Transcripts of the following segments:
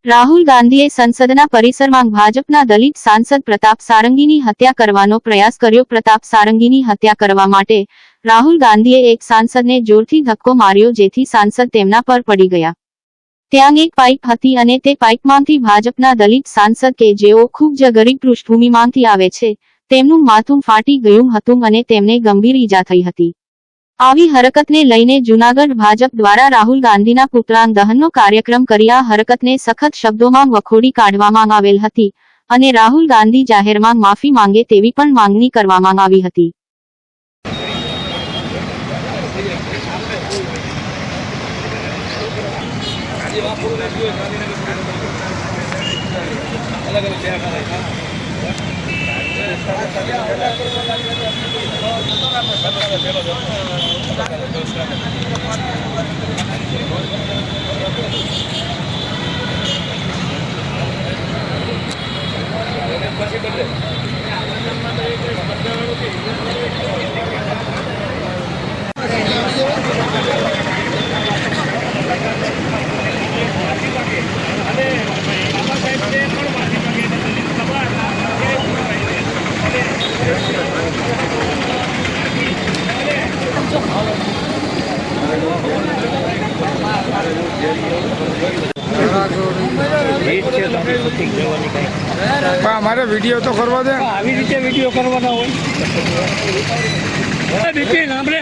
રાહુલ ગાંધીએ સંસદના પરિસરમાં ભાજપના દલિત સાંસદ પ્રતાપ સારંગીની હત્યા કરવાનો પ્રયાસ કર્યો। પ્રતાપ સારંગીની હત્યા કરવા માટે રાહુલ ગાંધીએ એક સાંસદને જોરથી ધક્કો માર્યો, જેથી સાંસદ તેમના પર પડી ગયા। ત્યાં એક પાઇપ હતી અને તે પાઇપમાંથી ભાજપના દલિત સાંસદ કે જેઓ ખૂબ જ ગરીબ પૃષ્ઠભૂમિમાંથી આવે છે, તેમનું માથું ફાટી ગયું હતું અને તેમને ગંભીર ઈજા થઈ હતી। આવી હરકતને લઈને જૂનાગઢ ભાજપ દ્વારા રાહુલ ગાંધીના પુતળા દહનનો કાર્યક્રમ કરી આ હરકતને સખત શબ્દોમાં વખોડી કાઢવામાં આવેલ હતી અને રાહુલ ગાંધી જાહેરમાં માફી માંગે તેવી પણ માંગણી કરવામાં આવી હતી। हमारे वीडियो तो करवा दे। આવી રીતે વિડીયો કરવાના હોય બિપિન આપણે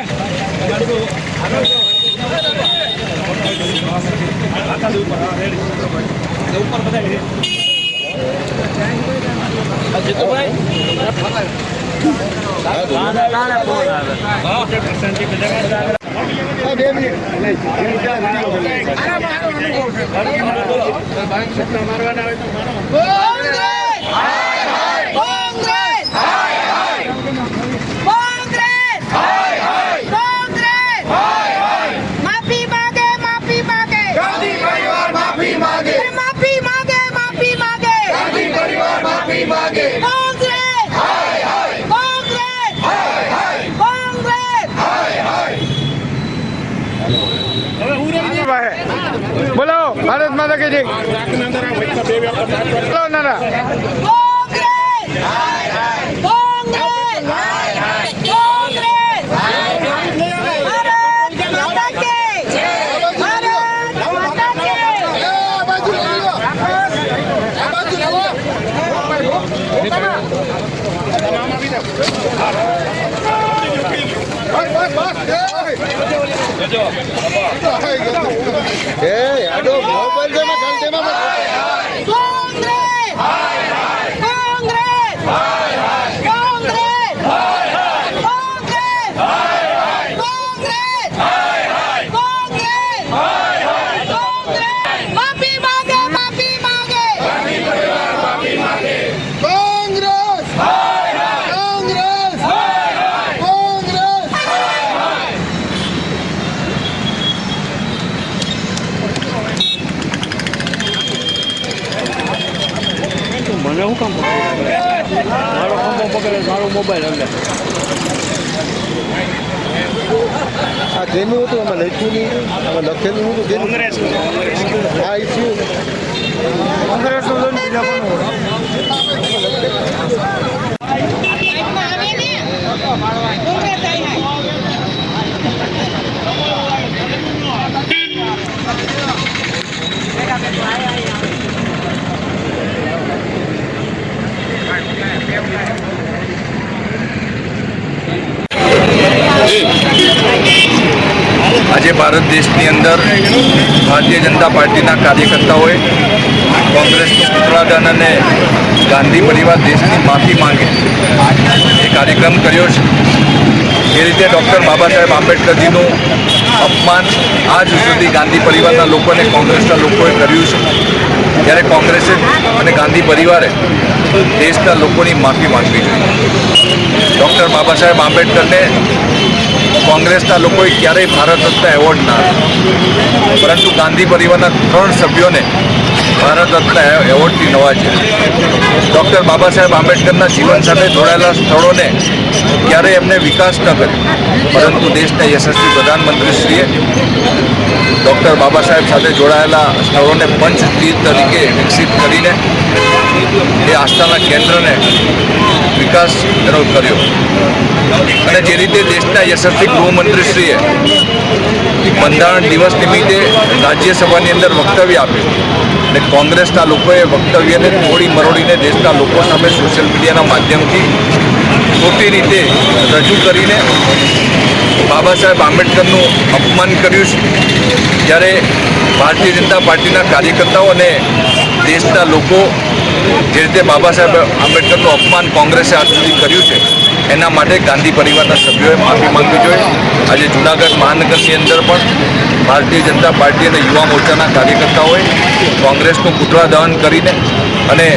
बोलो भारत माता की जय। बोलो नारा મને હું કામ મારો ખંભો પકડે મારો મોબાઈલ અંદર આ જેનું હતું આમાં લખ્યું નહીં, આમાં લખેલું હતું કોંગ્રેસ આ ઇસ્યુ कांग्रेस को लोन दिया આજે ભારત દેશની અંદર ભારતીય જનતા પાર્ટીના કાર્યકર્તાઓએ કોંગ્રેસનું પુતળા દહન અને ગાંધી પરિવાર દેશની માફી માંગે એ કાર્યક્રમ કર્યો છે। એ રીતે ડૉક્ટર બાબા સાહેબ આંબેડકરજીનું અપમાન આજ સુધી ગાંધી પરિવારના લોકોને કોંગ્રેસના લોકોએ કર્યું છે, ત્યારે કોંગ્રેસે અને ગાંધી પરિવારે દેશના લોકોની માફી માંગવી જોઈએ। ડૉક્ટર બાબા સાહેબ આંબેડકરને કોંગ્રેસના લોકોએ ક્યારેય ભારત રત્ન એવોર્ડ ના આપ્યો, પરંતુ ગાંધી પરિવારના 3 સભ્યોને ભારત રત્ન એવોર્ડથી નવાજ્યા. ડૉક્ટર બાબા સાહેબ આંબેડકરના જીવન સાથે જોડાયેલા સ્થળોને ક્યારેય એમને વિકાસ ન કર્યો, પરંતુ દેશના યશસ્વી પ્રધાનમંત્રીશ્રીએ ડૉક્ટર બાબા સાહેબ સાથે જોડાયેલા સ્થળોને પંચતીર્થ તરીકે વિકસિત કરીને એ આસ્થાના કેન્દ્રને વિકાસ એનો કર્યો. અને જે રીતે દેશના યશસ્વી ગૃહમંત્રીશ્રીએ બંધારણ દિવસ નિમિત્તે રાજ્યસભાની અંદર વક્તવ્ય આપ્યું અને કોંગ્રેસના લોકોએ વક્તવ્યને તોડી મરોડીને દેશના લોકો સામે સોશિયલ મીડિયાના માધ્યમથી ખોટી રીતે રજૂ કરીને બાબા સાહેબ આંબેડકરનું અપમાન કર્યું છે. જ્યારે ભારતીય જનતા પાર્ટીના કાર્યકર્તાઓ અને દેશના લોકો જે રીતે બાબા સાહેબ આંબેડકરનું અપમાન કોંગ્રેસે આજ સુધી કર્યું છે, એના માટે ગાંધી પરિવારના સભ્યોએ માફી માંગવી જોઈએ. આજે જૂનાગઢ મહાનગરની અંદર પણ ભારતીય જનતા પાર્ટી અને યુવા મોરચાના કાર્યકર્તાઓએ કોંગ્રેસનું પુતળા દહન કરીને અને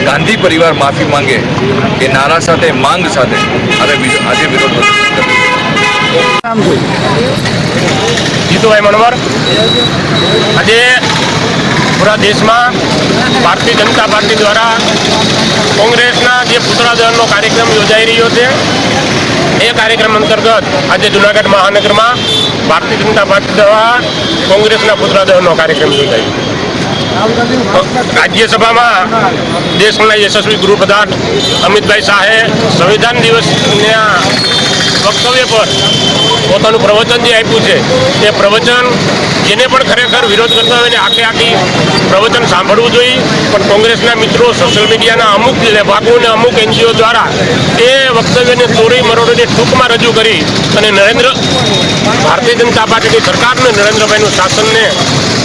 ગાંધી પરિવાર માફી માંગે એ નારા સાથે માંગ સાથે આજે વિરોધ કર્યો. જીતુભાઈ મનવર. આજે પૂરા દેશમાં ભારતીય જનતા પાર્ટી દ્વારા કોંગ્રેસના જે પુતળા દહનનો કાર્યક્રમ યોજાઈ રહ્યો છે, એ કાર્યક્રમ અંતર્ગત આજે જૂનાગઢ મહાનગરમાં ભારતીય જનતા પાર્ટી દ્વારા કોંગ્રેસના પુતળા દહનનો કાર્યક્રમ યોજાયો. રાજ્યસભામાં દેશના યશસ્વી ગૃહપ્રધાન અમિતભાઈ શાહે સંવિધાન દિવસના વક્તવ્ય પર પોતાનું પ્રવચન જે આપ્યું છે, તે પ્રવચન જેને પણ ખરેખર વિરોધ કરતા હોય એને આખી પ્રવચન સાંભળવું જોઈએ. પણ કોંગ્રેસના મિત્રો સોશિયલ મીડિયાના અમુક ભાગો અને અમુક NGO દ્વારા એ વક્તવ્યને તોડી મરોડીને ટૂંકમાં રજૂ કરી અને ભારતીય જનતા પાર્ટીની સરકારને નરેન્દ્રભાઈનું શાસનને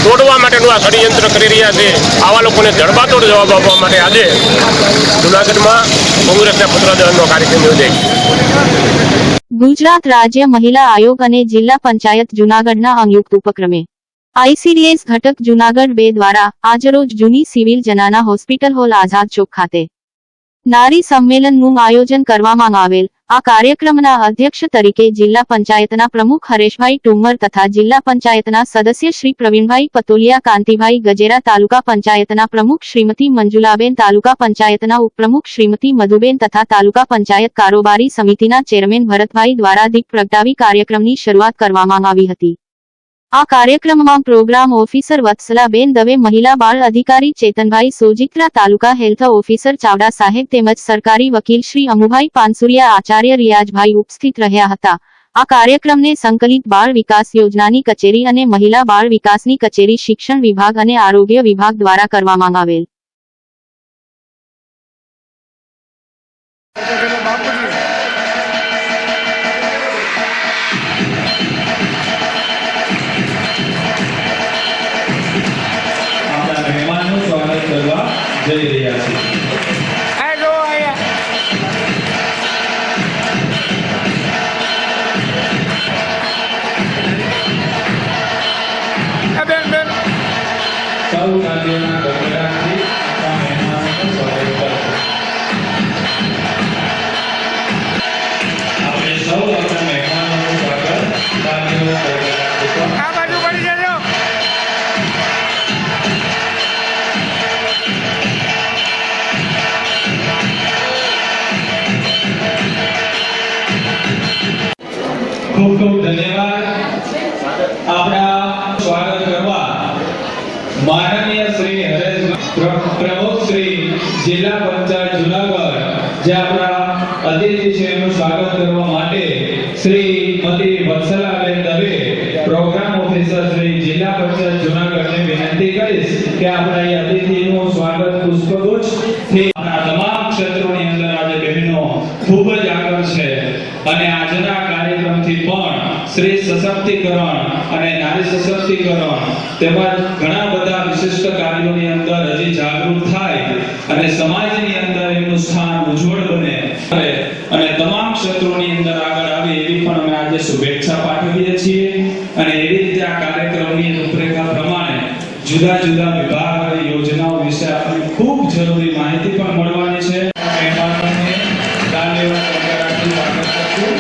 તોડવા માટેનું આ ષડયંત્ર કરી રહ્યા છે. આવા લોકોને જડબાતોડ જવાબ આપવા માટે આજે જૂનાગઢમાં કોંગ્રેસના પુતળા દહનનો કાર્યક્રમ યોજાય. ગુજરાત રાજ્ય મહિલા આયોગ અને જિલ્લા પંચાયત જૂનાગઢના સંયુક્ત ઉપક્રમે ICDS ઘટક જૂનાગઢ 2 દ્વારા આજરોજ જૂની સિવિલ જનાના હોસ્પિટલ હોલ આઝાદ ચોક ખાતે નારી સંમેલનનું આયોજન કરવામાં આવેલ. આ કાર્યક્રમના અધ્યક્ષ તરીકે જિલ્લા પંચાયતના પ્રમુખ હરેશભાઈ ટુમ્મર તથા જિલ્લા પંચાયતના સદસ્ય શ્રી પ્રવીણભાઈ પતોલિયા, કાંતિભાઈ ગજેરા, તાલુકા પંચાયતના પ્રમુખ શ્રીમતી મંજુલાબેન, તાલુકા પંચાયતના ઉપપ્રમુખ શ્રીમતી મધુબેન તથા તાલુકા પંચાયત કારોબારી સમિતિના ચેરમેન ભરતભાઈ દ્વારા દીપ પ્રગટાવી કાર્યક્રમની શરૂઆત કરવામાં આવી હતી. આ કાર્યક્રમમાં પ્રોગ્રામ ઓફિસર વત્સલાબેન દવે, મહિલા બાળ અધિકારી ચેતનભાઈ સોજિત્રા, તાલુકા હેલ્થ ઓફિસર ચાવડા સાહેબ તેમજ સરકારી વકીલ શ્રી અમુભાઈ પાનસુરિયા, આચાર્ય રિયાજભાઈ ઉપસ્થિત રહ્યા હતા. આ કાર્યક્રમને સંકલિત બાળ વિકાસ યોજનાની કચેરી અને મહિલા બાળ વિકાસની કચેરી, શિક્ષણ વિભાગ અને આરોગ્ય વિભાગ દ્વારા કરવામાં આવેલ. મહેમાનનું સ્વાગત કરવા જઈ રહ્યા છે. સૌ તાલીઓના ગગડાટથી આપણા મહેમાનોનું સ્વાગત કરશે. આપણે સૌ આપણા મહેમાનોનું સ્વાગત તાલીઓના ગગડાટથી કરશું. ખૂબ ખૂબ ધન્યવાદ. આપણા સ્વાગત કરવા માનનીય શ્રી પ્રમુખ શ્રી જિલ્લા પંચાયત જૂનાગઢ જે આપણા અતિથિ છે એનું સ્વાગત કરવા માટે શ્રીમતી વત્સલાબેન દવે, પ્રોગ્રામ ઓફિસર શ્રી જિલ્લા પંચાયત જૂનાગઢને વિનંતી કરીશ કે આપણા એ અતિથિનું સ્વાગત પુષ્પગુચ્છથી આપણા તમામ ક્ષેત્રોની અંદર આજે બહેનો ખૂબ જ આગળ છે અને આજના કાર્યક્રમથી પણ સ્ત્રી સશક્તિકરણ અને નારી સશક્તિકરણ તેમજ ઘણા બધા વિશિષ્ટ કાર્યોની અંદર હજી જાગૃત થાય અને સમાજની અંદર એમનું સ્થાન ઉજ્જવળ બને અને તમામ ક્ષેત્રોની અંદર આગળ આવે એવી પણ અમે આજે શુભેચ્છા પાઠવીએ છીએ. અને એવી રીતે આ કાર્યક્રમની રૂપરેખા પ્રમાણે જુદા જુદા વિભાગ અને યોજનાઓ વિશે આપણને ખૂબ જરૂરી માહિતી પણ મળવાની છે. મહેમાનોને તાલીઓના ગગડાટથી સ્વાગત કરશું.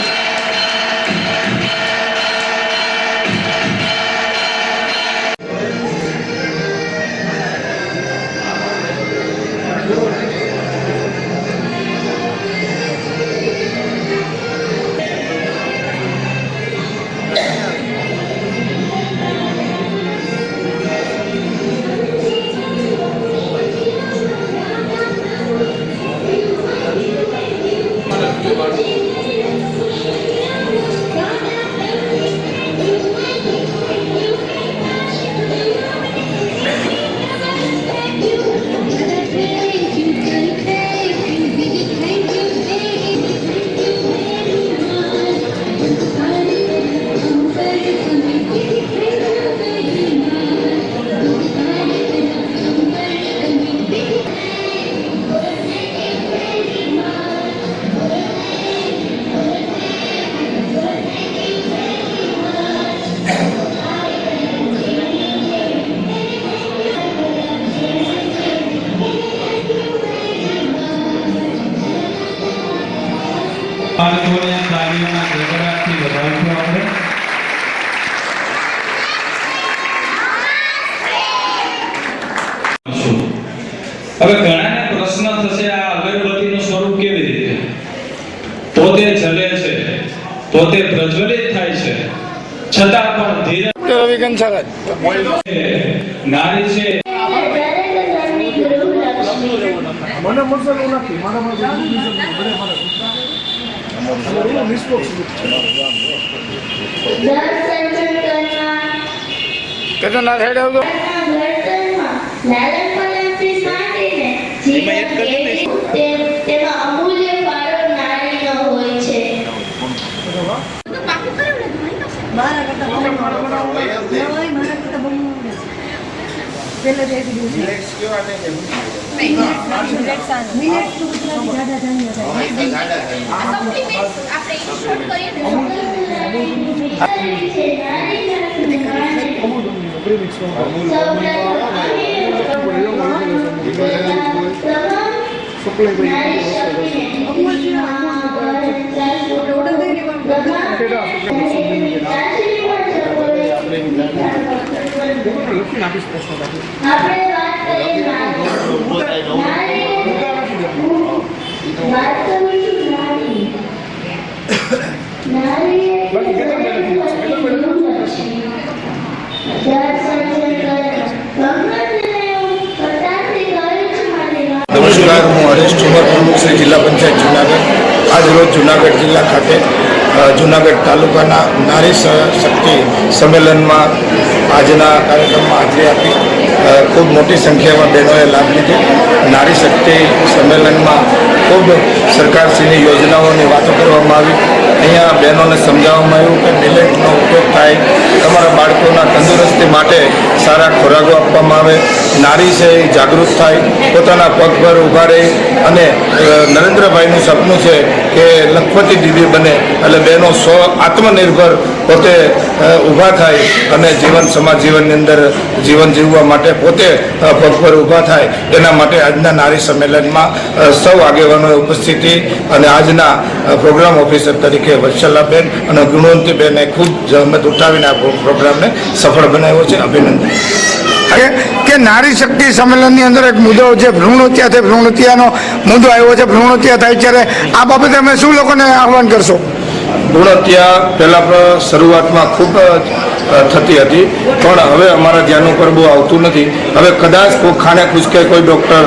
બાળકોને તાળીઓના ગડગડાટથી વધાવશું આપણે. હવે ઘણાને પ્રશ્ન થશે આ અગરબત્તીનું સ્વરૂપ કેવી રીતે? પોતે જલે છે, પોતે પ્રજ્વલિત થાય છે, છતાં પણ ધીરે નારી છે. તેમાં અમૂલ્ય ફાળો નારીનો હોય છે. નમસ્કાર, હું હરેશ ઠુમર, પ્રમુખ શ્રી જિલ્લા પંચાયત જુનાગઢ. આજ રોજ જુનાગઢ જિલ્લા ખાતે જુનાગઢ તાલુકાના નારી શક્તિ સંમેલનમાં આજના કાર્યક્રમમાં હાજરી આપી ખૂબ મોટી સંખ્યામાં બહેનોએ લાભ લીધો. નારી શક્તિ સંમેલનમાં ખૂબ સરકારશ્રીની યોજનાઓની વાતો કરવામાં આવી. અહીંયા બહેનોને સમજાવવામાં આવ્યું કે મિલેટનો ઉપયોગ થાય, તમારા બાળકોના તંદુરસ્તી માટે સારા ખોરાકો આપવામાં આવે, નારી છે એ જાગૃત થાય, પોતાના પગ પર ઊભા રહે. અને નરેન્દ્રભાઈનું સપનું છે કે લખપતિ દીદી બને, એટલે બહેનો આત્મનિર્ભર પોતે ઊભા થાય અને સમાજ જીવનની અંદર જીવન જીવવા માટે પોતે પગ પર ઊભા થાય. એના માટે આજના નારી સંમેલનમાં સૌ આગેવાનોએ ઉપસ્થિતિ અને આજના પ્રોગ્રામ ઓફિસર તરીકે વત્સલાબેન અને ગુણવંતીબેને ખૂબ જહેમત ઉઠાવીને આ પ્રોગ્રામને સફળ બનાવ્યો છે. અભિનંદન. કે નારી શક્તિ સંમેલનની અંદર એક મુદ્દો છે ભ્રૂણ હત્યા છે. ભ્રૂણ હત્યાનો મુદ્દો આવ્યો છે. ભ્રૂણ હત્યા થાય ત્યારે આ બાબતે અમે શું લોકોને આહવાન કરશો? ભ્રૂણ હત્યા પહેલાં શરૂઆતમાં ખૂબ થતી હતી, પણ હવે અમારા ધ્યાન ઉપર બહુ આવતું નથી. હવે કદાચ કોઈ ખાને ખુશકે કોઈ ડૉક્ટર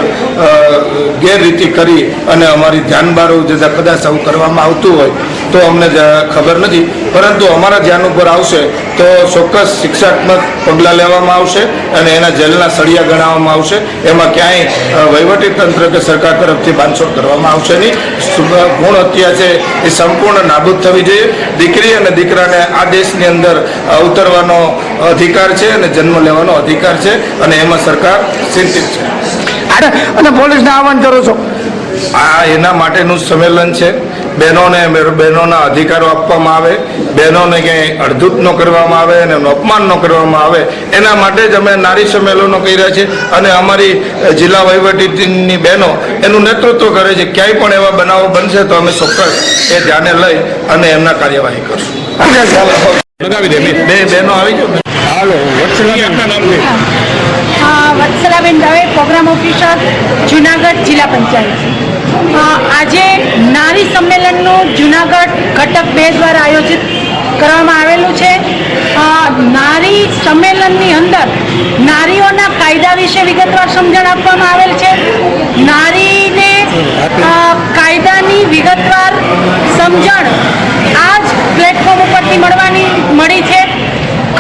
ગેરરીતિ કરી અને અમારી ધ્યાન બહાર જતાં કદાચ આવું કરવામાં આવતું હોય તો અમને ખબર નથી, પરંતુ અમારા ધ્યાન ઉપર આવશે તો ચોક્કસ શિક્ષાત્મક પગલાં લેવામાં આવશે અને એના જેલના સળિયા ગણાવવામાં આવશે. એમાં ક્યાંય વહીવટી તંત્ર કે સરકાર તરફથી બાંધછોડ કરવામાં આવશે નહીં. ભ્રૂણ હત્યા છે એ સંપૂર્ણ નાબૂદ થવી જોઈએ. દીકરી અને દીકરાને આ દેશની અંદર અવતરવાનો અધિકાર છે અને જન્મ લેવાનો અધિકાર છે અને એમાં સરકાર ચિંતિત છે. અને પોલીસને આહવાન કરો છો? આ એના માટેનું સંમેલન છે. બહેનોના અધિકારો આપવામાં આવે, બહેનોને ક્યાંય અડધૂત ન કરવામાં આવે અને અપમાન ન કરવામાં આવે, એના માટે જ અમે નારી સંમેલનો કર્યા છે. અને અમારી જિલ્લા વહીવટીની બહેનો એનું નેતૃત્વ કરે છે. ક્યાંય પણ એવા બનાવો બનશે તો અમે ચોક્કસ એ ધ્યાને લઈ અને એમના કાર્યવાહી કરશું. બે બહેનો આવી જાઓ. વત્સલાબેન દવે, પ્રોગ્રામ ઓફિસર, જુનાગઢ જિલ્લા પંચાયત. આજે નારી સંમેલનનું જુનાગઢ ઘટક 2 દ્વારા આયોજિત કરવામાં આવેલું છે. નારી સંમેલનની અંદર નારીઓના કાયદા વિશે વિગતવાર સમજણ આપવામાં આવેલ છે. નારીને કાયદાની વિગતવાર સમજણ આ જ પ્લેટફોર્મ ઉપરથી મળી છે.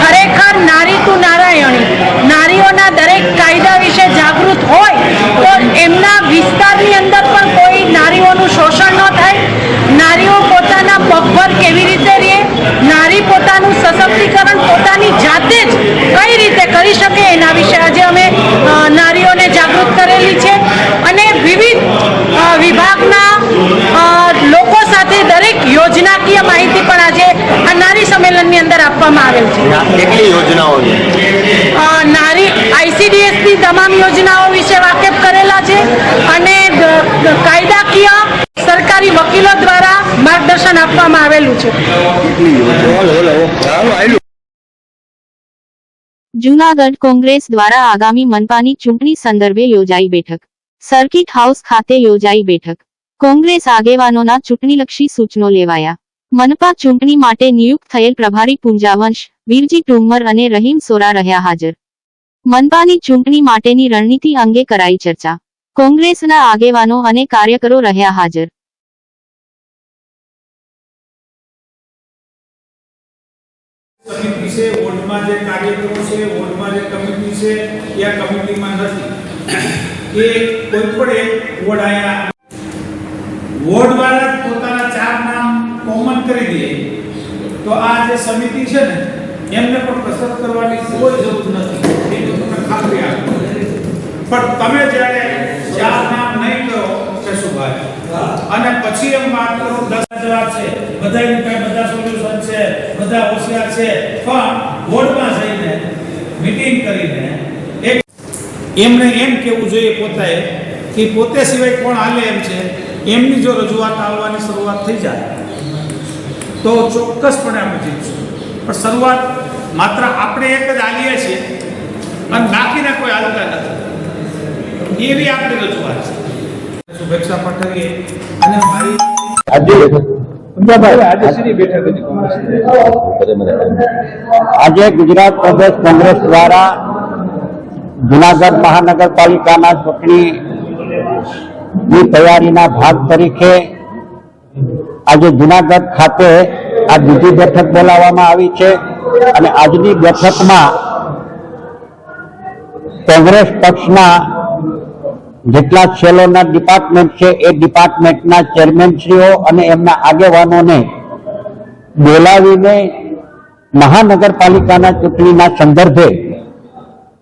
ખરેખર નારી તું નારાયણી, નારીઓના દરેક કાયદા વિશે જાગૃત હોય તો એમના વિસ્તારની અંદર પણ કોઈ નારીઓનું શોષણ ન થાય, નારીઓ પોતાના પગભર કેવી રીતે રહે, નારી પોતાનું સશક્તિકરણ પોતાની જાતે જ કઈ રીતે કરી શકે એના વિશે આજે અમે નારીઓને જાગૃત કરેલી છે. અને વિવિધ વિભાગના લોકો સાથે દરેક યોજનાકીય માહિતી પણ આજે આ નારી સંમેલનની અંદર આપવામાં આવેલ છે. કેટલી યોજનાઓ છે? નારી ICDSની તમામ યોજનાઓ વિશે વાકેફ કરેલા છે અને કાયદાકીય સરકારી વકીલો દ્વારા માર્ગદર્શન આમંત્રણ આપવામાં આવેલું છે. જૂનાગઢ કોંગ્રેસ દ્વારા આગામી મનપાની ચૂંટણી સંદર્ભે યોજાઈ બેઠક. સર્કિટ હાઉસ ખાતે યોજાઈ બેઠક. કોંગ્રેસ આગેવાનોના ચૂંટણીલક્ષી સૂચનો લેવાયા. મનપા ચૂંટણી માટે નિયુક્ત થયેલ પ્રભારી પૂંજાવંશ, વીરજી ટુમ્મર અને રહીમ સોરા રહ્યા હાજર. મનપાની ચૂંટણી માટેની રણનીતિ અંગે કરાઈ ચર્ચા. કોંગ્રેસના આગેવાનો અને કાર્યકરો રહ્યા હાજર. સમિતિ છે, વોર્ડમાં જે કાર્યકરો છે, વોર્ડમાં જે કમિટી છે, એ આ કમિટીમાં નથી. એ કોઈ પણ એક વોર્ડ આયા વોર્ડ વાળા પોતાના 4 નામ કોમન કરી દે તો આ જે સમિતિ છે ને એમને પણ કસરત કરવાની કોઈ જરૂર નથી. એ તો તમને ખાતરી આપું. પણ તમે જ્યારે 4 નામ નહીં કરો કેશુભાઈ અને પછી એમ વાત કરો 10 જવાબ છે, બધાની પાસે બધા સોલ્યુશન છે, બધા હોશિયાર છે, પણ બોર્ડમાં જઈને મીટિંગ કરીને એક એમને એમ કેવું જોઈએ પોતાએ કે પોતે સિવાય કોણ હાલે એમ છે, એમની જો રજૂઆત આવવાની શરૂઆત થઈ જાય તો ચોક્કસપણે આપણે જીતશું. પણ શરૂઆત માત્ર આપણે એક જ હાલીએ છીએ અને બાકીના કોઈ હાલતા નથી, એવી આપણી રજૂઆત છે. શુભેચ્છા પાઠવીએ અને મારી આજે ગુજરાત પ્રદેશ કોંગ્રેસ દ્વારા જૂનાગઢ મહાનગરપાલિકાના ચૂંટણીની તૈયારીના ભાગ તરીકે આજે જૂનાગઢ ખાતે આ બીજી બેઠક બોલાવવામાં આવી છે અને આજની બેઠકમાં કોંગ્રેસ પક્ષના જેટલા સેલોના ડિપાર્ટમેન્ટ છે એ ડિપાર્ટમેન્ટના ચેરમેનશ્રીઓ અને એમના આગેવાનોને બોલાવીને મહાનગરપાલિકાના ચૂંટણીના સંદર્ભે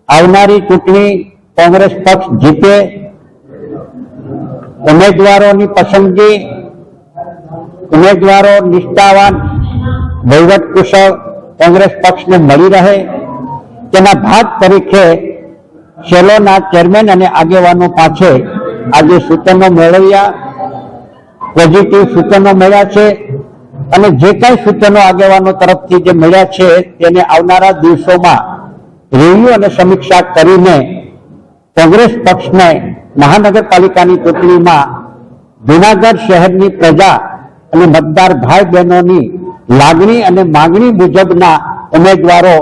આવનારી ચૂંટણી કોંગ્રેસ પક્ષ જીતે, ઉમેદવારોની પસંદગી, ઉમેદવારો નિષ્ઠાવાન, વહીવટ કુશળ કોંગ્રેસ પક્ષને મળી રહે તેના ભાગ તરીકે સેલોના ચેરમેન અને આગેવાનો પાસે આજે સૂચનો મેળવ્યા, પોઝિટિવ સૂચનો મળ્યા છે અને જે કાંઈ સૂચનો આગેવાનો તરફથી જે મળ્યા છે તેને આવનારા દિવસોમાં રિવ્યુ અને સમીક્ષા કરીને કોંગ્રેસ પક્ષને મહાનગરપાલિકાની ચૂંટણીમાં જૂનાગઢ શહેરની પ્રજા અને મતદાર ભાઈ બહેનોની લાગણી અને માંગણી મુજબના ઉમેદવારો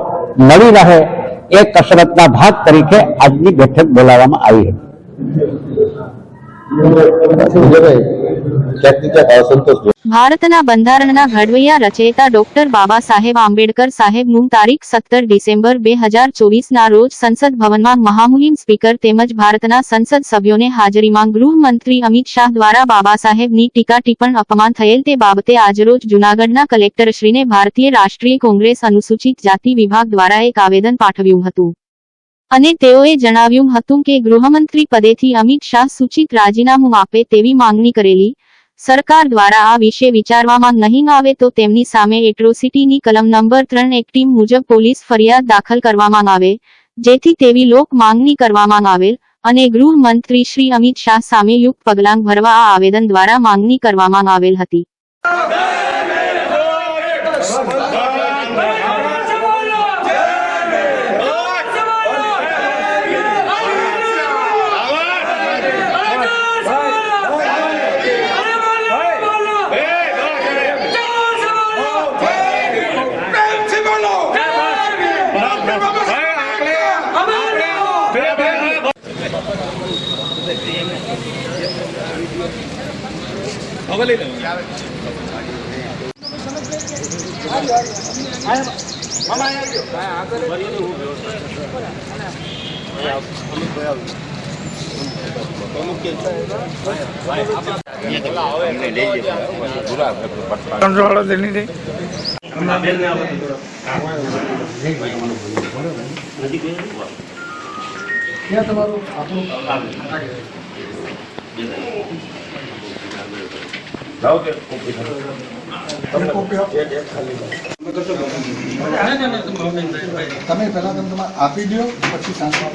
મળી રહે એ કસરતના ભાગ તરીકે આજની બેઠક બોલાવવામાં આવી હતી. ભારતના બંધારણના ઘડવૈયા રચયિતા ડોક્ટર બાબા સાહેબ આંબેડકર સાહેબનું તારીખ 17 ડિસેમ્બર 2024 ના રોજ સંસદ ભવનમાં મહામહિમ સ્પીકર તેમજ ભારતના સંસદ સભ્યોને હાજરીમાં ગૃહમંત્રી અમિત શાહ દ્વારા બાબા સાહેબની ટીકા ટિપ્પણ અપમાન થયેલ તે બાબતે આજરોજ જૂનાગઢના કલેક્ટરશ્રીને ભારતીય રાષ્ટ્રીય કોંગ્રેસ અનુસૂચિત જાતિ વિભાગ દ્વારા એક આવેદન પાઠવ્યું હતું અને તેઓએ જણાવ્યું હતું કે ગૃહમંત્રી પદેથી અમિત શાહ સૂચિત રાજીનામું આપે તેવી માંગણી કરેલી સરકાર દ્વારા આ વિશે વિચારવામાં નહીં આવે તો તેમની સામે એટ્રોસિટીની કલમ નંબર 3 એક્ટ મુજબ પોલીસ ફરિયાદ દાખલ કરવામાં આવે, જેથી તેવી લોક માંગણી કરવામાં આવેલ અને ગૃહમંત્રી શ્રી અમિત શાહ સામે યુક્ત પગલાં ભરવા આ આવેદન દ્વારા માંગણી કરવામાં આવેલ હતી. તમે પહેલા તમે આપી દો પછી સાંજમાં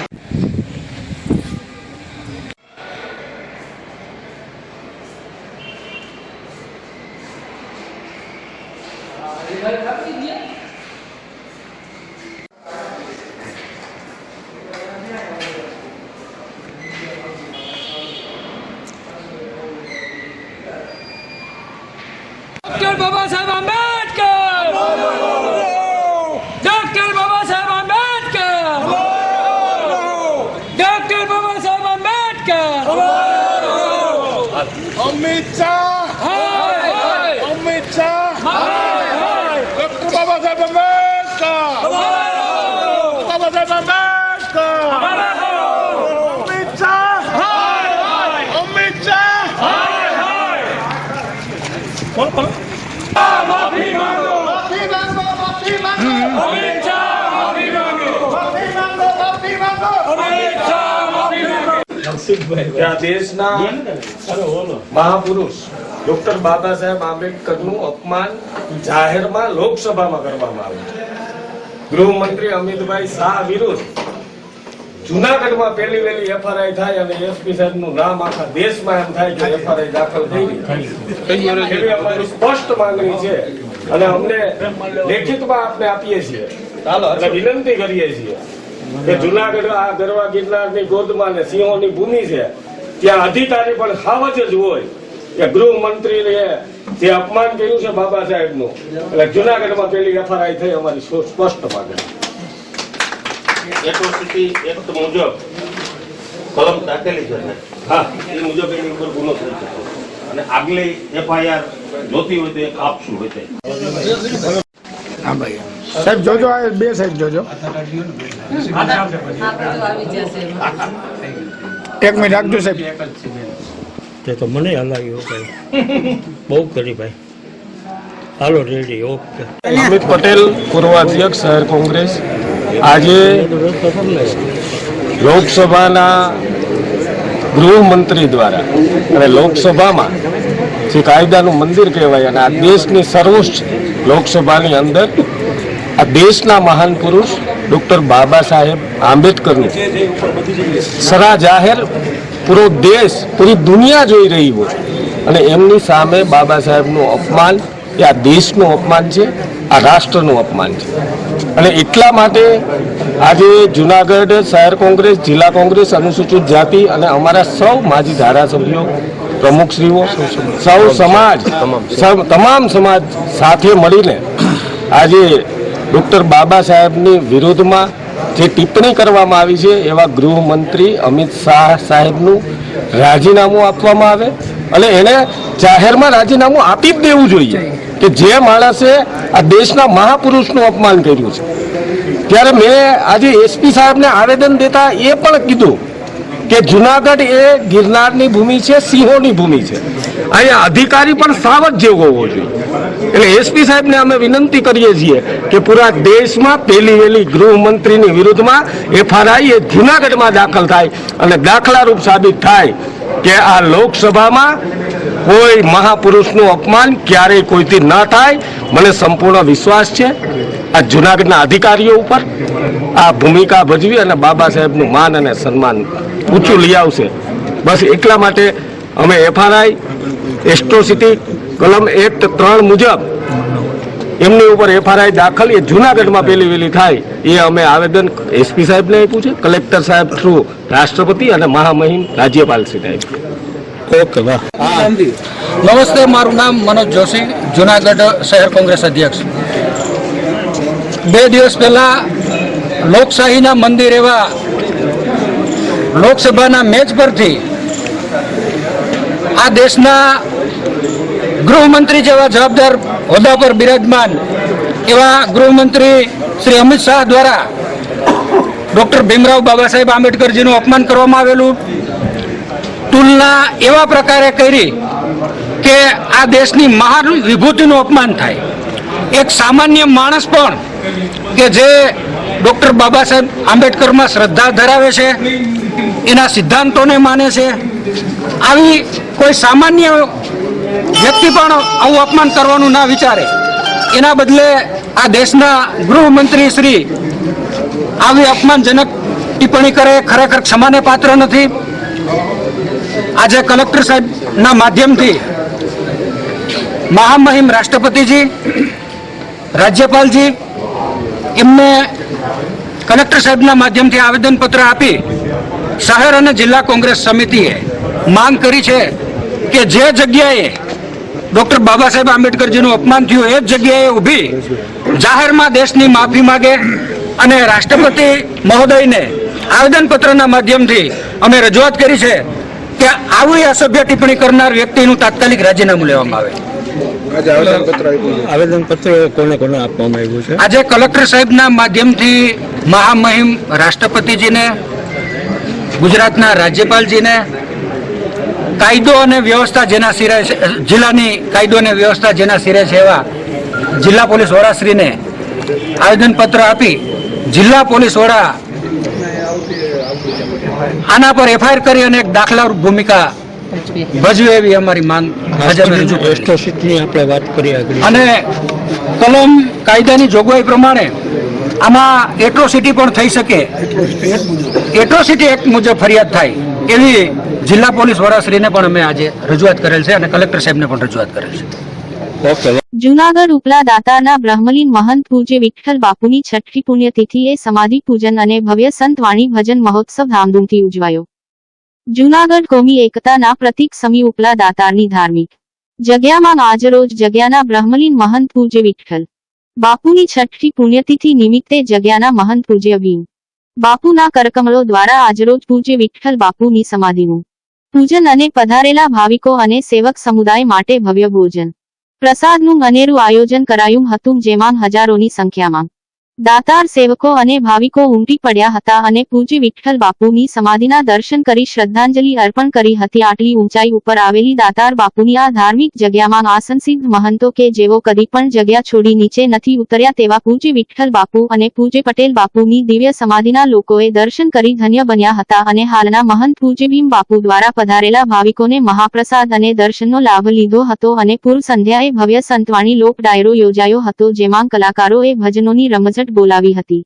doctor Baba Saheb Ambedkar doctor Baba Saheb Ambedkar doctor Baba Saheb Ambedkar Amit Shah Amit Shah doctor Baba Saheb Ambedkar Baba Saheb Ambedkar Amit Shah Amit Shah માફી માંગો માફી માંગો માફી માંગો અમિત શાહ માફી માંગો માફી માંગો માફી માંગો અમિત શાહ માફી માંગો કે આ દેશના મહાપુરુષ ડોક્ટર બાબા સાહેબ આંબેડકરનું અપમાન જાહેરમાં લોકસભામાં કરવામાં આવ્યું છે. ગૃહમંત્રી અમિતભાઈ શાહ વિરુદ્ધ જુનાગઢમાં પહેલી વહેલી એફઆરઆઈ થાય અને એસપી સાહેબનું નામ આખા દેશમાં એમ થાય કે એફઆરઆઈ દાખલ થઈ ગઈ એવી અમારી સ્પષ્ટ માંગણી છે અને અમને લેખિતમાં આપણે આપીએ છીએ અને વિનંતી કરીએ છીએ કે જુનાગઢ આ ગરવા ગિરનારની ગોદમાં ને સિંહોની ભૂમિ છે ત્યાં અધિકારી પણ હાવજ જ હોય કે ગૃહમંત્રીએ જે અપમાન કર્યું છે બાબા સાહેબનું એટલે જુનાગઢમાં પેલી એફઆરઆઈ થઈ અમારી સ્પષ્ટ માંગણી. એટ્રોસિટી એક્ટ મુજબ કલમ દાખલી છે હા એ મુજબ એની ઉપર ગુનો થઈ શકે અને આગલી એફઆઈઆર જોતી હોય તો એક આપશું હોય હા ભાઈ સાહેબ જોજો આ બે સાહેબ જોજો એક મિનિટ રાખજો સાહેબ તે તો મને હલાવ્યો ભાઈ બહુ કરી ભાઈ હાલો રેડી ઓકે અમિત પટેલ પૂર્વ અધ્યક્ષ શહેર કોંગ્રેસ આજે લોકસભાના ગૃહમંત્રી દ્વારા અને લોકસભામાં જે કાયદાનું મંદિર કહેવાય અને આ દેશની સર્વોચ્ચ લોકસભાની અંદર આ દેશના મહાન પુરુષ ડૉક્ટર બાબા સાહેબ આંબેડકરનું સરા જાહેર પૂરો દેશ પૂરી દુનિયા જોઈ રહી હોય અને એમની સામે બાબા સાહેબનું અપમાન એ આ દેશનું અપમાન છે, આ રાષ્ટ્રનું અપમાન છે અને એટલા માટે આજે જુનાગઢ શહેર કોંગ્રેસ, જિલ્લા કોંગ્રેસ, અનુસૂચિત જાતિ અને અમારા સૌ માજી ધારાસભ્યો, પ્રમુખશ્રીઓ, સૌ સમાજ, તમામ સમાજ સાથે મળીને આજે ડૉક્ટર બાબા સાહેબની વિરુદ્ધમાં જે ટિપ્પણી કરવામાં આવી છે એવા ગૃહમંત્રી અમિત શાહ સાહેબનું રાજીનામું આપવામાં આવે અને એને જાહેરમાં રાજીનામું આપી જ દેવું જોઈએ કે જે માણસે આ દેશના મહાપુરુષનું અપમાન કર્યું છે. ત્યારે મેં આજે એસપી સાહેબને આવેદન દેતા એ પણ કીધું કે જુનાગઢ એ ગિરનારની ભૂમિ છે, સિંહોની ભૂમિ છે, અહીંયા અધિકારી પણ સાવજ જેવો હોવો જોઈએ. એટલે એસપી સાહેબને અમે વિનંતી કરીએ છીએ કે પૂરા દેશમાં પહેલી વહેલી ગૃહમંત્રીની વિરુદ્ધમાં એફઆરઆઈ એ જુનાગઢમાં દાખલ થાય અને દાખલારૂપ સાબિત થાય કે આ લોકસભામાં કોઈ મહાપુરુષનું અપમાન ક્યારેય કોઈથી ન થાય. મને સંપૂર્ણ વિશ્વાસ છે આ જુનાગઢના અધિકારીઓ ઉપર આ ભૂમિકા ભજવી અને બાબા સાહેબનું માન અને સન્માન ઊંચું લઈ આવશે. બસ એટલા માટે અમે એફઆરઆઈ એટ્રોસિટી કલમ એક્ટ 3 મુજબ એમની ઉપર એફઆરઆઈ દાખલ એ જુનાગઢમાં પહેલી વહેલી થાય એ અમે આવેદન એસપી સાહેબને આપ્યું છે, કલેક્ટર સાહેબ થ્રુ રાષ્ટ્રપતિ અને મહામહિમ રાજ્યપાલશ્રીને આપ્યું. ઓકે વાહ. નમસ્તે, મારું નામ મનોજ જોશી, જુનાગઢ શહેર કોંગ્રેસ અધ્યક્ષ. 2 દિવસ પહેલા લોકશાહીના મંદિર એવા લોકસભાના મેચ પરથી આ દેશના ગૃહમંત્રી જેવા જવાબદાર હોદ્દા પર બિરાજમાન એવા ગૃહમંત્રી શ્રી અમિત શાહ દ્વારા ડૉક્ટર ભીમરાવ બાબા સાહેબ આંબેડકરજીનું અપમાન કરવામાં આવેલું. તુલના એવા પ્રકારે કરી કે આ દેશની મહાન વિભૂતિનું અપમાન થાય. એક સામાન્ય માણસ પણ કે જે ડૉક્ટર બાબા સાહેબ આંબેડકરમાં શ્રદ્ધા ધરાવે છે, એના સિદ્ધાંતોને માને છે, આવી કોઈ સામાન્ય વ્યક્તિ પણ આવું અપમાન કરવાનું ના વિચારે. એના બદલે આ દેશના ગૃહમંત્રી શ્રી આવી અપમાનજનક ટિપ્પણી કરે ખરેખર ક્ષમાને પાત્ર નથી. આજે કલેક્ટર સાહેબના માધ્યમથી મહામહિમ રાષ્ટ્રપતિજી રાજ્યપાલજી એમને કલેક્ટર સાહેબના માધ્યમથી આવેદનપત્ર આપી શહેર અને જિલ્લા કોંગ્રેસ સમિતિએ માંગ કરી છે કે જે જગ્યાએ ડૉક્ટર બાબા સાહેબ આંબેડકરજીનું અપમાન થયું એ જ જગ્યાએ ઊભી જાહેરમાં દેશની માફી માગે અને રાષ્ટ્રપતિ મહોદયને આવેદનપત્રના માધ્યમથી અમે રજૂઆત કરી છે કે આવી અસભ્ય ટિપ્પણી કરનાર વ્યક્તિનું તાત્કાલિક રાજીનામું લેવામાં આવે. આવેદનપત્ર કોને કોને આપવામાં આવ્યું છે? આજે કલેક્ટર સાહેબના માધ્યમથી મહામહિમ રાષ્ટ્રપતિજીને, ગુજરાતના રાજ્યપાલજીને, કાયદો અને વ્યવસ્થા જેના સિરે છે, જિલ્લાની કાયદો અને વ્યવસ્થા જેના સિરે છે એવા જિલ્લા પોલીસ વડાશ્રીને આવેદનપત્ર આપી જિલ્લા પોલીસ વડા આના પર એફઆઈઆર કરી અને એક દાખલારૂપ ભૂમિકા ભજવે એવી અમારી માંગ એટ્રોસિટીની આપણે વાત કરી આગળ, અને કલમ કાયદાની જોગવાઈ પ્રમાણે આમાં એટ્રોસિટી પણ થઈ શકે, એટ્રોસિટી એક્ટ મુજબ ફરિયાદ થાય એવી જિલ્લા પોલીસ વડાશ્રીને પણ અમે આજે રજૂઆત કરેલ છે અને કલેક્ટર સાહેબને પણ રજૂઆત કરેલ છે. જૂનાગઢ ઉપલા દાતારના બ્રહ્મલીન મહંત પૂજ્ય વિઠ્ઠલ બાપુની છઠ્ઠી પુણ્યતિથિએ સમાધિ પૂજન અને ભવ્ય સંત વાણી ભજન મહોત્સવ ધામધૂમથી ઉજવાયો. જૂનાગઢ કોમી એકતાના પ્રતીક સમી ઉપલા દાતારની ધાર્મિક જગ્યામાં આજરોજ જગ્યાના બ્રહ્મલીન મહંત પૂજ્ય વિઠ્ઠલ બાપુની છઠ્ઠી પુણ્યતિથિ નિમિત્તે જગ્યાના મહંત પૂજ્ય ભીમ બાપુના કરકમળો દ્વારા આજરોજ પૂજ્ય વિઠ્ઠલ બાપુની સમાધિનું પૂજન અને પધારેલા ભાવિકો અને સેવક સમુદાય માટે ભવ્ય ભોજન પ્રસાદનું અનેરું આયોજન કરાયું હતું, જેમાં હજારોની સંખ્યામાં દાતાર સેવકો અને ભાવિકો ઉમટી પડ્યા હતા અને પૂજ્ય વિઠ્ઠલ બાપુની સમાધિના દર્શન કરી શ્રદ્ધાંજલિ અર્પણ કરી હતી. આટલી ઊંચાઈ ઉપર આવેલી દાતાર બાપુની આ ધાર્મિક જગ્યામાં આસનસિદ્ધ મહંતો કે જેઓ કદી પણ જગ્યા છોડી નીચે નથી ઉતર્યા તેવા પૂજ્ય વિઠ્ઠલ બાપુ અને પૂજ્ય પટેલ બાપુની દિવ્ય સમાધિના લોકોએ દર્શન કરી ધન્ય બન્યા હતા અને હાલના મહંત પૂજ્ય ભીમ બાપુ દ્વારા પધારેલા ભાવિકોને મહાપ્રસાદ અને દર્શનનો લાભ લીધો હતો અને પૂર્વ સંધ્યાએ ભવ્ય સંતવાણી લોક ડાયરો યોજાયો હતો, જેમાં કલાકારોએ ભજનોની રમઝટ બોલાવી હતી.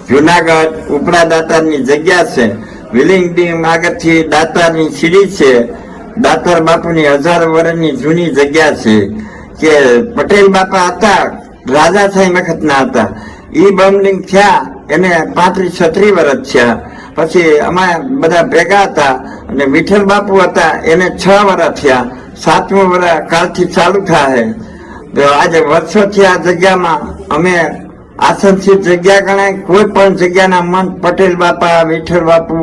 જુનાગઢ ઉપડા દાતારની જગ્યા છે. વિલિંગ ડીમ આગળથી દાતારની સીડી છે. દાતાર બાપુની 1000 વર્ષની જૂની જગ્યા છે કે પટેલ બાપા હતા, રાજાશાહી વખતના હતા. ઈ બમલિંગ થયા એને 35-36 વર્ષ થયા. પછી અમે બધા ભેગા હતા અને વિઠ્ઠલ બાપુ હતા એને 6 વર્ષ થયા. 7મું વર્ષ કાલથી ચાલુ થાય. તો આજે વર્ષોથી આ જગ્યામાં અમે આસનશીલ જગ્યા ગણાય. કોઈ પણ જગ્યાના મન પટેલ બાપા, વિઠ્ઠલ બાપુ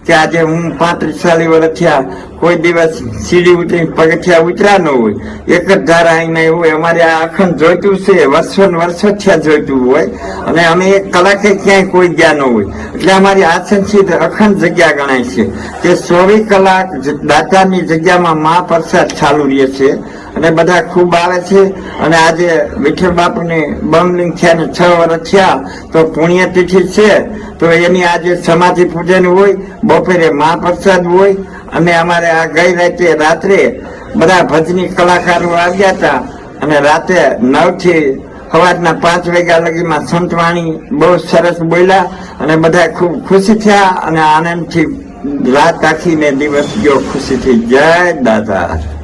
કે આજે હું 35-40 વર્ષ થયા કોઈ દિવસ સીડી ઉતરી પગથિયા ઉતર્યા ન હોય. એક જ ધારા આવીને એવું હોય. અમારે આ અખંડ જોઈતું છે, વર્ષો થયા જોઈતું હોય અને અમે એક કલાકે ક્યાંય કોઈ ગયા ન હોય. એટલે અમારી આસનશીલ અખંડ જગ્યા ગણાય છે કે 24 કલાક દાતારની જગ્યામાં મહાપ્રસાદ ચાલુ રહે છે અને બધા ખૂબ આવે છે. અને આજે વિઠ્ઠલ બાપુની બમલિંગ થયા ને 6 વર્ષ થયા તો પુણ્યતિથિ છે. તો એની આજે સમાધિ પૂજન હોય, બપોરે મહાપ્રસાદ હોય અને અમારે આ ગઈ રાત્રે બધા ભજની કલાકારો આવ્યા હતા અને રાતે 9 થી સવારના 5 વાગ્યા લગીમાં સંતવાણી બહુ સરસ બોલ્યા અને બધા ખૂબ ખુશી થયા અને આનંદથી રાત આખીને દિવસ ગયો ખુશીથી. જય દાતા.